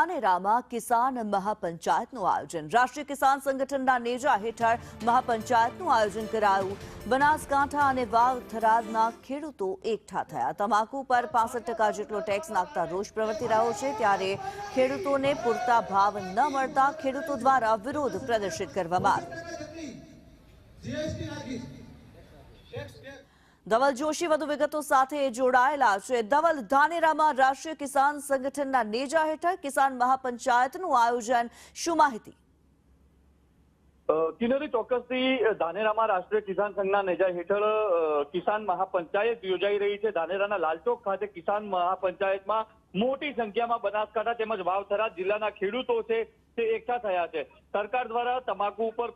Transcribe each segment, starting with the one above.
ધાનેરામાં કિસાન મહાપંચાયતનું આયોજન રાષ્ટ્રીય કિસાન સંગઠનના નેજા હેઠળ મહાપંચાયતનું આયોજન કરાયું। બનાસકાંઠા અને વાવ થરાદના ખેડૂતો એકઠા થયા। તમાકુ પર 65% જેટલો ટેક્સ નાખતા રોષ પ્રવર્તી રહ્યો છે, ત્યારે ખેડૂતોને પૂરતા ભાવ ન મળતા ખેડૂતો દ્વારા વિરોધ પ્રદર્શિત કરવામાં આવ્યો। ધવલ જોશી વધુ વિગતો સાથે જોડાયેલા છે। ધવલ, ધાનેરામાં રાષ્ટ્રીય કિસાન સંગઠનના નેજા હેઠળ કિસાન મહાપંચાયતનું આયોજન, શું માહિતી? કિન્નરી, ચોક્કસથી ધાનેરામાં રાષ્ટ્રીય કિસાન સંઘના નેજા હેઠળ કિસાન મહાપંચાયત યોજાઈ રહી છે। ધાનેરાના લાલચોક ખાતે કિસાન મહાપંચાયતમાં મોટી સંખ્યામાં બનાસકાંઠા તેમજ વાવ થરાદ જિલ્લાના ખેડૂતો છે તે એકઠા થયા છે। સરકાર દ્વારા તમાકુ ઉપર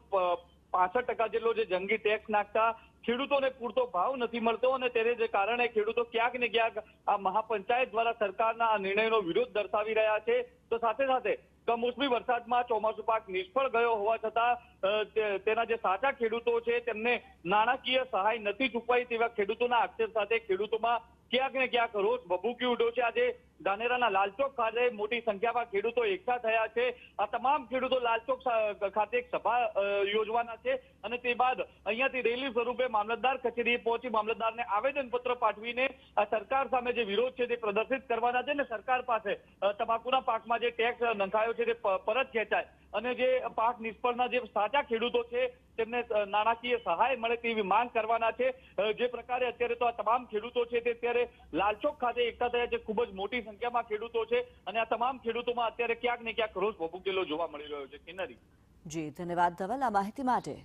65% જેટલો જે જંગી ટેક્સ નાખતા ખેડૂતોને પૂરતો ભાવ નથી મળતો અને તેને જે કારણે ખેડૂતો ક્યાંક ને ક્યાંક આ મહાપંચાયત દ્વારા સરકારના આ નિર્ણયનો વિરોધ દર્શાવી રહ્યા છે। તો સાથે સાથે કમોસમી વરસાદમાં ચોમાસુ પાક નિષ્ફળ ગયો હોવા છતાં તેના જે સાચા ખેડૂતો છે તેમને નાણાકીય સહાય નથી ચૂકવાઈ તેવા ખેડૂતોના આક્ષેપ સાથે ખેડૂતોમાં ક્યાંક ને ક્યાંક રોષ ભભૂકી ઉઠ્યો છે। આજે ધાનેરાના લાલચોક ખાતે મોટી સંખ્યામાં ખેડૂતો એકઠા થયા છે। આ તમામ ખેડૂતો લાલચોક ખાતે એક સભા યોજવાના છે અને તે બાદ અહીંયાથી રેલી સ્વરૂપે મામલતદાર કચેરીએ પહોંચી મામલતદારને આવેદનપત્ર પાઠવીને આ સરકાર સામે જે વિરોધ છે તે પ્રદર્શિત કરવાના છે અને સરકાર પાસે તમાકુના પાકમાં જે ટેક્સ નંખાયો છે તે પરત ખેંચાય અને જે પાક નિષ્ફળના જે સાચા ખેડૂતો છે તેમને નાણાકીય સહાય મળે તેવી માંગ કરવાના છે। જે પ્રકારે અત્યારે તો આ તમામ ખેડૂતો છે તે અત્યારે લાલચોક ખાતે એકઠા થયા છે। ખૂબ જ મોટી સંખ્યામાં ખેડૂતો છે અને આ તમામ ખેડૂતોમાં અત્યારે ક્યાંક ને ક્યાંક રોષ ભભૂકેલો જોવા મળી રહ્યો છે। કિન્નરી, જી ધન્યવાદ ધવલ આ માહિતી માટે।